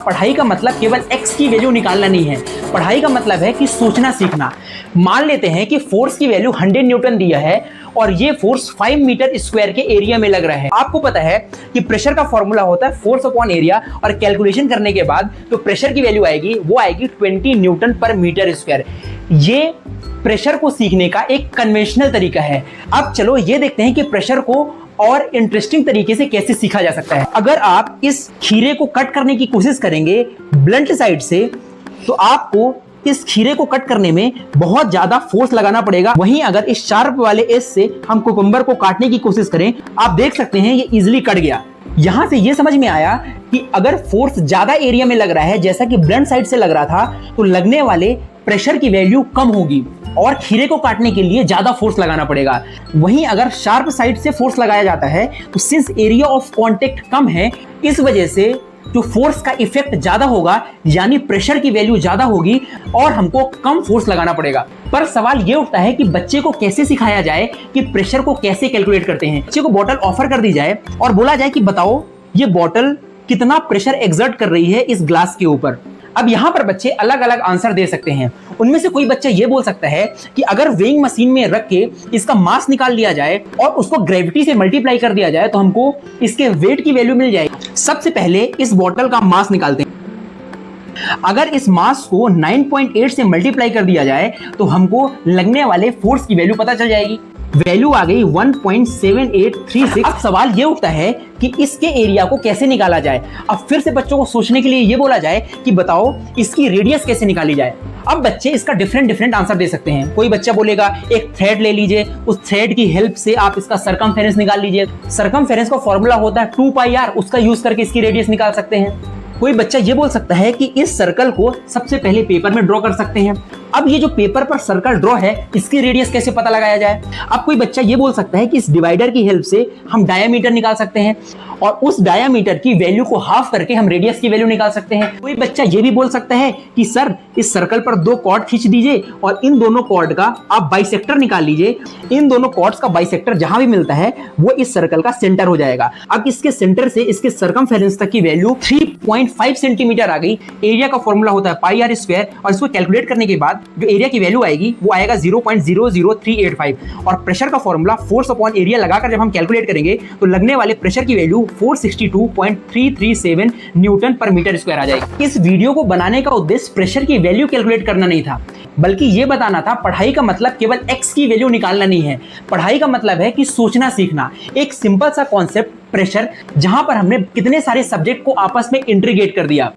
पढ़ाई का मतलब केवल x की वैल्यू निकालना नहीं है। पढ़ाई का मतलब है कि सोचना सीखना। मान लेते हैं कि फोर्स की वैल्यू 100 न्यूटन दिया है और ये फोर्स 5 मीटर स्क्वायर के एरिया में लग रहा है। आपको पता है कि प्रेशर का फॉर्मूला होता है फोर्स अपॉन एरिया, और कैलकुलेशन करने के बाद तो प्रेशर की वैल्यू आएगी, वो आएगी 20 न्यूटन पर मीटर स्क्वायर। ये प्रेशर को सीखने का एक कन्वेंशनल तरीका है। अब चलो ये देखते हैं कि प्रेशर को और इंटरेस्टिंग तरीके से कैसे सीखा जा सकता है। अगर आप इस खीरे को कट करने की कोशिश करेंगे ब्लंट साइड से, तो आपको इस खीरे को कट करने में बहुत ज्यादा फोर्स लगाना पड़ेगा। वहीं अगर इस शार्प वाले एज से हम कुकुम्बर को काटने की कोशिश करें, आप देख सकते हैं ये इजीली कट गया। यहां से ये समझ में आया कि अगर फोर्स ज्यादा एरिया में लग रहा है, जैसा कि ब्लंट साइड से लग रहा था, तो लगने वाले प्रेशर की वैल्यू कम होगी और खीरे को काटने के लिए ज्यादा फोर्स लगाना पड़ेगा। वहीं अगर शार्प साइड से फोर्स लगाया जाता है, तो सिंस एरिया ऑफ कांटेक्ट कम है, इस वजह से जो फोर्स का इफेक्ट ज्यादा होगा, यानी प्रेशर की वैल्यू ज्यादा होगी और हमको कम फोर्स लगाना पड़ेगा। पर सवाल ये उठता है कि बच्चे को कैसे सिखाया जाए कि प्रेशर को कैसे कैलकुलेट करते हैं। बच्चे को बोतल ऑफर कर दी जाए और बोला जाए कि बताओ ये बोतल कितना प्रेशर एक्सर्ट कर रही है इस ग्लास के ऊपर। अब यहाँ पर बच्चे अलग अलग आंसर दे सकते हैं। उनमें से कोई बच्चा ये बोल सकता है कि अगर वेइंग मशीन में रख के इसका मास निकाल लिया जाए और उसको ग्रेविटी से मल्टीप्लाई कर दिया जाए, तो हमको इसके वेट की वैल्यू मिल जाएगी। सबसे पहले इस बॉटल का मास निकालते हैं। अगर इस मास को 9.8 से मल्टीप्लाई कर दिया जाए, तो हमको लगने वाले फोर्स की वैल्यू पता चल जाएगी। वैल्यू आ गई 1.7836। अब सवाल ये उठता है कि इसके एरिया को कैसे निकाला जाए। अब फिर से बच्चों को सोचने के लिए ये बोला जाए कि बताओ इसकी रेडियस कैसे निकाली जाए। अब बच्चे इसका डिफरेंट आंसर दे सकते हैं। कोई बच्चा बोलेगा एक थ्रेड ले लीजिए, उस थ्रेड की हेल्प से आप इसका सरकमफेरेंस निकाल लीजिए। सरकमफेरेंस का फॉर्मूला होता है 2πr, उसका यूज करके इसकी रेडियस निकाल सकते हैं। कोई बच्चा ये बोल सकता है कि इस सर्कल को सबसे पहले पेपर में ड्रॉ कर सकते हैं। अब ये जो पेपर पर सर्कल ड्रॉ है, इसकी रेडियस कैसे पता लगाया जाए। अब कोई बच्चा ये बोल सकता है कि इस डिवाइडर की हेल्प से हम डायामीटर निकाल सकते हैं और उस डायामीटर की वैल्यू को हाफ करके हम रेडियस की वैल्यू निकाल सकते हैं। कोई बच्चा ये भी बोल सकता है कि सर इस सर्कल पर 2 कॉर्ड खींच दीजिए और इन दोनों कॉर्ड का आप बाइसेक्टर निकाल लीजिए। इन दोनों कॉर्ड्स का बाइसेक्टर जहां भी मिलता है वो इस सर्कल का सेंटर हो जाएगा। अब इसके सेंटर से इसके सरकमफेरेंस तक की वैल्यू 3.5 सेंटीमीटर आ गई। एरिया का फॉर्मूला होता है πr² और इसको कैलकुलेट करने के बाद जो एरिया की वैल्यू आएगी वो आएगा 0.00385। और प्रेशर का फॉर्मूला फोर्स अपॉन एरिया लगाकर जब हम कैलकुलेट करेंगे, तो लगने वाले प्रेशर की वैल्यू 462.337 न्यूटन पर मीटर स्क्वायर आ जाएगी। इस वीडियो को बनाने का उद्देश्य प्रेशर की वैल्यू कैलकुलेट करना नहीं था, बल्कि ये बताना था पढ़ाई का मतलब केवल x की वैल्यू निकालना नहीं है। पढ़ाई का मतलब है कि सोचना सीखना। एक सिंपल सा कॉन्सेप्ट प्रेशर, जहां पर हमने कितने सारे सब्जेक्ट को आपस में इंटीग्रेट कर दिया।